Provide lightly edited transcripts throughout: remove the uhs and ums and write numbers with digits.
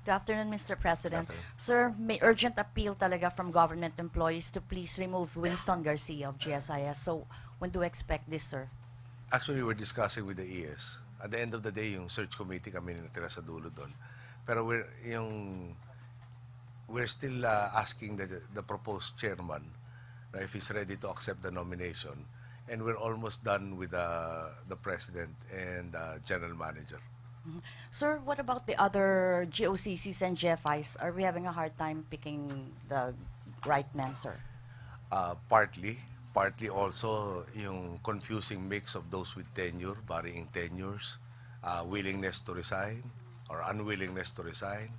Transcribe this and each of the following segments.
Good afternoon, Mr. President. Good afternoon. Sir, may urgent appeal talaga from government employees to please remove Winston Garcia of GSIS. So, when do we expect this, sir? Actually, we're discussing with the ES. At the end of the day, yung search committee kami natira sa dulo doon. Pero we're still asking the proposed chairman if he's ready to accept the nomination. And we're almost done with the president and general manager. Sir, what about the other GOCCs and GFIs? Are we having a hard time picking the right man, sir? Partly also yung confusing mix of those with tenure, varying tenures, willingness to resign or unwillingness to resign.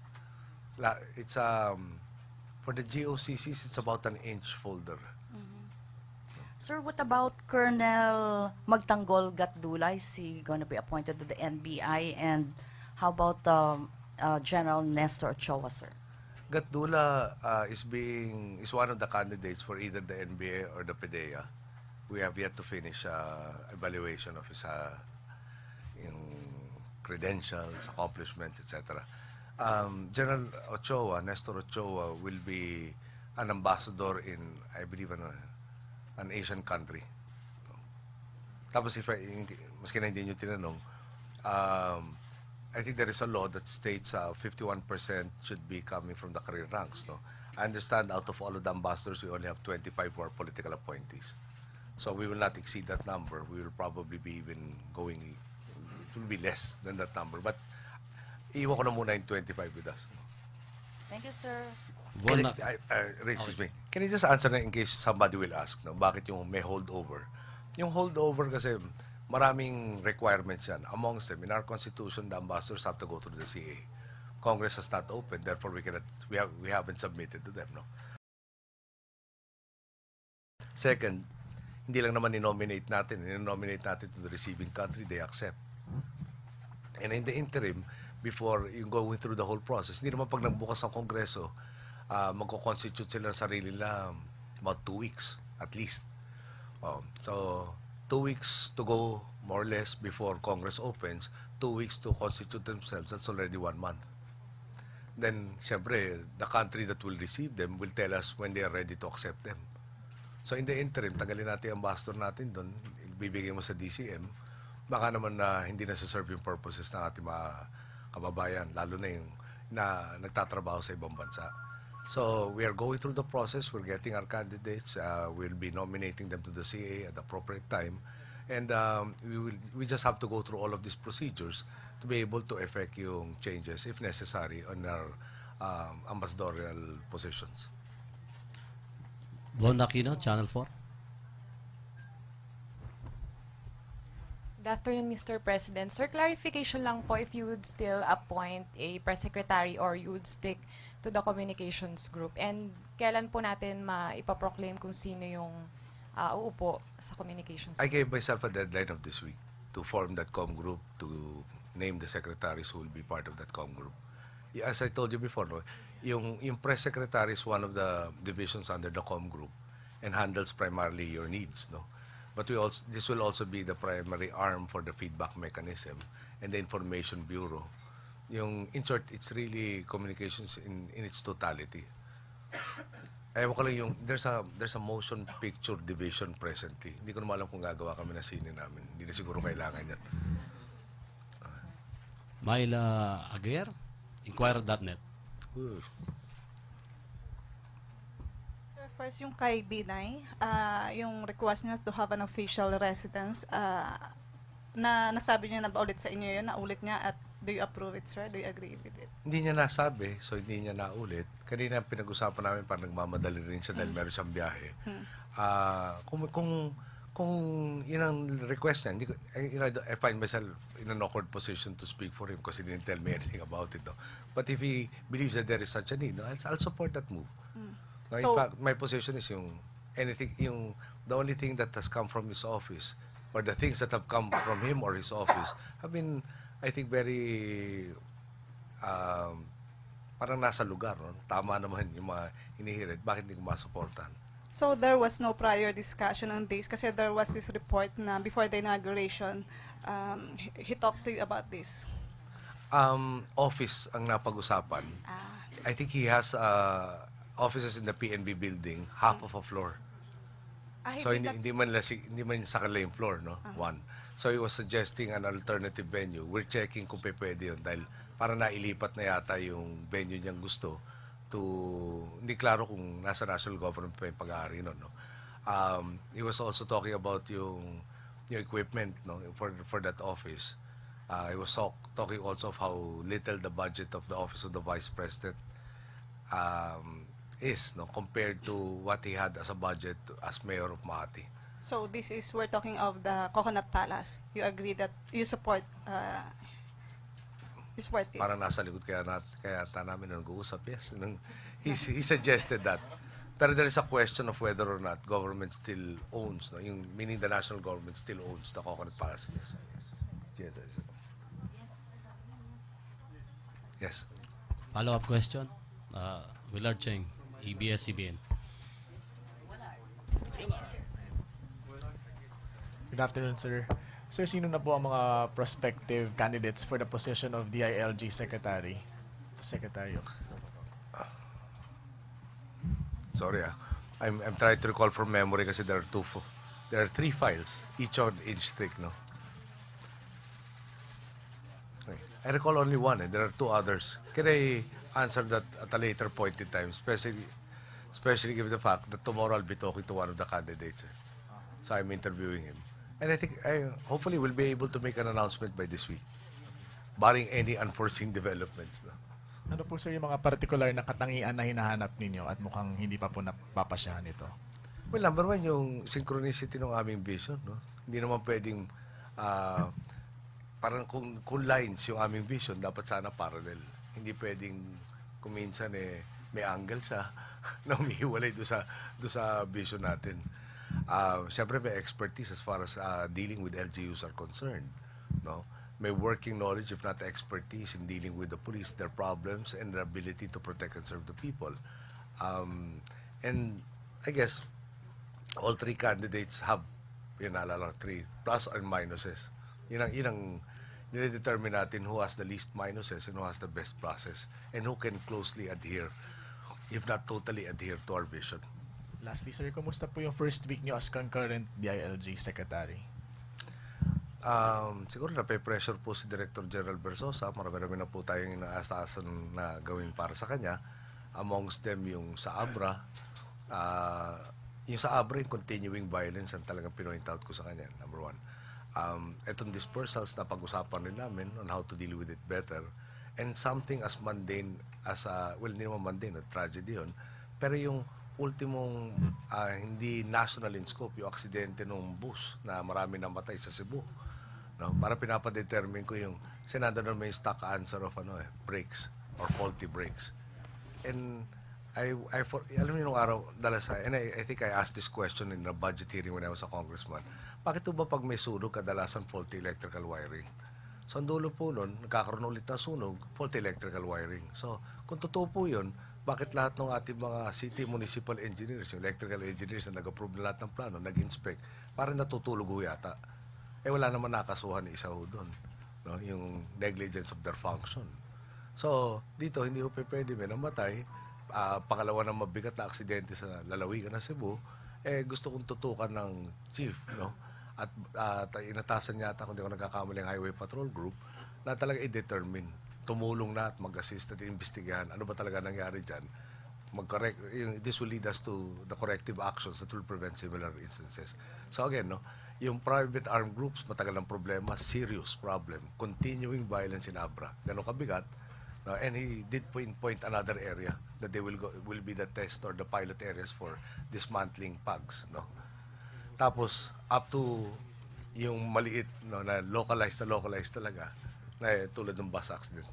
It's for the GOCCs, it's about an inch folder. Sir, what about Colonel Magtanggol Gatdula? Is he going to be appointed to the NBI? And how about General Nestor Ochoa, sir? Gatdula is one of the candidates for either the NBA or the PDEA. We have yet to finish evaluation of his yung credentials, accomplishments, etc. General Ochoa, Nestor Ochoa, will be an ambassador in, I believe, an Asian country. Tapos maski na hindi nyo tinanong, I think there is a law that states 51% should be coming from the career ranks. No? I understand out of all of the ambassadors, we only have 25 who are political appointees. So we will not exceed that number. We will probably be even going, it will be less than that number. But iwan ko na muna yung 25 with us. Thank you, sir. Ray, excuse me. Can you just answer na in case somebody will ask, no? Bakit yung may holdover? Yung holdover kasi maraming requirements yan. Amongst them, in our constitution, the ambassadors have to go through the CA. Congress has not opened, therefore we haven't submitted to them, no? Second, hindi lang naman i-nominate natin to the receiving country, they accept. And in the interim, before you going through the whole process, hindi naman pag nagbukas ang Kongreso, magko-constitute sila ng sarili nila about 2 weeks, at least. So, 2 weeks to go, more or less, before Congress opens, 2 weeks to constitute themselves, that's already 1 month. Then, syempre, the country that will receive them will tell us when they are ready to accept them. So, in the interim, tagalin natin ang ambassador natin doon, bibigay mo sa DCM, baka naman na hindi na serve yung purposes ng ating mga kababayan, lalo na yung na nagtatrabaho sa ibang bansa. So, we are going through the process. We're getting our candidates. We'll be nominating them to the CA at the appropriate time. And we just have to go through all of these procedures to be able to effect yung changes, if necessary, on our ambassadorial positions. Von Aquino, Channel 4. Good afternoon, Mr. President. Sir, clarification lang po if you would still appoint a press secretary or you would stick to the communications group. And kailan po natin maipaproclaim kung sino yung uupo sa communications group? I gave myself a deadline of this week to form that com group, to name the secretaries who will be part of that com group. As I told you before, no, yung press secretary is one of the divisions under the com group and handles primarily your needs, no? But this will also be the primary arm for the feedback mechanism and the information bureau. In short, it's really communications in its totality. Ewan ko lang there's a motion picture division presently. Hindi ko naman alam kung gagawa kami na sine namin. Hindi na siguro kailangan yan. Myla Aguer, Inquirer.net. Sir, first yung kay Binay, yung request niya to have an official residence, nasabi niya na ba ulit sa inyo yun, naulit niya, at do you approve it, sir? Do you agree with it? Hindi niya nasabi, so hindi niya naulit. Kanina pinag-usapan namin parang nagmamadali rin siya dahil meron siyang biyahe. Kung yun ang request niya, I find myself in an awkward position to speak for him because he didn't tell me anything about it. No? But if he believes that there is such a need, no, I'll support that move. No, in fact, my position is the only thing that has come from his office, or the things that have come from him or his office, have been, I think, very parang nasa lugar. No? Tama naman yung mga hinihirit. Bakit hindi ko masuportahan? So there was no prior discussion on this kasi there was this report na before the inauguration, he talked to you about this. Office ang napag-usapan. I think he has offices in the PNB building, half of a floor. So hindi man sa kanila yung floor, no? One. So he was suggesting an alternative venue. We're checking kung pwede yun dahil para nailipat na yata yung venue niyang gusto to, hindi klaro kung nasa national government pa yung pag-aari nun, no? He was also talking about yung equipment, no, for that office. He was talking also of how little the budget of the office of the vice president is, no, compared to what he had as a budget as mayor of Makati. So we're talking of the Coconut Palace. You agree that you support this? Para nasa likod kaya namin nag-uusap, yes. He suggested that. Pero there is a question of whether or not government still owns, no? Meaning the national government still owns the Coconut Palace. Yes. Yes. Follow-up question. Willard Cheng, ABS-CBN. Good afternoon, sir. Sir, sino na po ang mga prospective candidates for the position of DILG Secretary? Sorry, I'm trying to recall from memory kasi there are 3 files, each on inch thick, no? Okay. I recall only one, and there are 2 others. Can I answer that at a later point in time, especially given the fact that tomorrow I'll be talking to one of the candidates. So I'm interviewing him. And I think hopefully we'll be able to make an announcement by this week, barring any unforeseen developments. No? Ano po, sir, yung mga particular na katangian na hinahanap ninyo at mukhang hindi pa po napapasyahan ito? Well, number 1, yung synchronicity ng aming vision. No? Hindi naman pwedeng, parang kung lines yung aming vision, dapat sana parallel. Hindi pwedeng kung minsan may angle siya na umihiwalay doon sa vision natin. Siyempre may expertise as far as dealing with LGUs are concerned. No? May working knowledge, if not expertise, in dealing with the police, their problems, and their ability to protect and serve the people. And I guess all 3 candidates have, 3 plus or minuses. Yun ang nire-determine natin who has the least minuses and who has the best pluses and who can closely adhere, if not totally adhere to our vision. Lastly, sir, kumusta po yung first week nyo as concurrent DILG Secretary? Siguro nape-pressure po si Director General Bersosa. Marami na po tayong inaasasan na gawin para sa kanya. Amongst them yung sa Abra. Yung sa Abra, yung continuing violence ang talagang pinoint out ko sa kanya, number 1. Etong dispersals na pag-usapan rin namin on how to deal with it better. And something as mundane as well, hindi naman mundane, tragedy yun. Pero yung ultimong hindi national in scope, yung aksidente ng bus na marami namatay sa Cebu. No? Para pinapadetermine ko yung Senado na may stock answer of brakes or faulty brakes. And alam niyo nung araw, and I think I asked this question in a budget hearing when I was a congressman. Bakit ba pag may sunog, kadalasan faulty electrical wiring? So ang dulo po nun, nagkakaroon ulit ng sunog, faulty electrical wiring. So kung totoo po yun, bakit lahat ng ating mga city municipal engineers, yung electrical engineers na nag-approve na lahat ng plano, nag-inspect, parang natutulog ho yata. Wala naman nakasuhan ni isa ho doon. No? Yung negligence of their function. So, dito, hindi ho pwede may namatay. Pangalawa na mabigat na aksidente sa lalawigan ng Cebu, gusto kong tutukan ng chief, no? At inatasan yata, kung di ko nagkakamali, ang Highway Patrol Group, na talaga i-determine, tumulong na at mag-assist at iimbestigahan ano ba talaga nangyari dyan. This will lead us to the corrective actions that will prevent similar instances. So again, no, yung private armed groups, matagal ang problema, serious problem, continuing violence in Abra, ganun kabigat. No, and he did point another area that they will be the test or the pilot areas for dismantling PAGs. No? Tapos, up to yung maliit, no, na localized talaga, na tulad ng bus accident.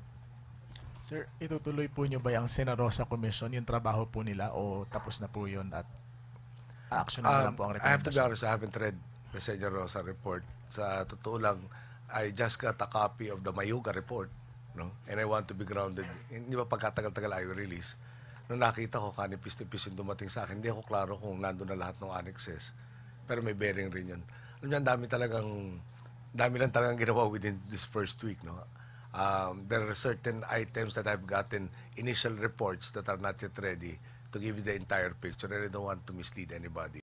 Sir, itutuloy po nyo ba yung Sena Rosa Commission, yung trabaho po nila, o tapos na po yun at action na lang po ang I have to be recommendation? honest, I haven't read the Sena Rosa report. Sa totoo lang, I just got a copy of the Mayuga report, no? And I want to be grounded. Hindi ba pagkatagal-tagal I will release? Nung nakita ko, kanipis-nipis yung dumating sa akin, hindi ako klaro kung nandun na lahat ng annexes. Pero may bearing rin yun. Alam niyo, dami lang talagang ginawa within this first week, no? There are certain items that I've gotten initial reports that are not yet ready to give you the entire picture, and I don't want to mislead anybody.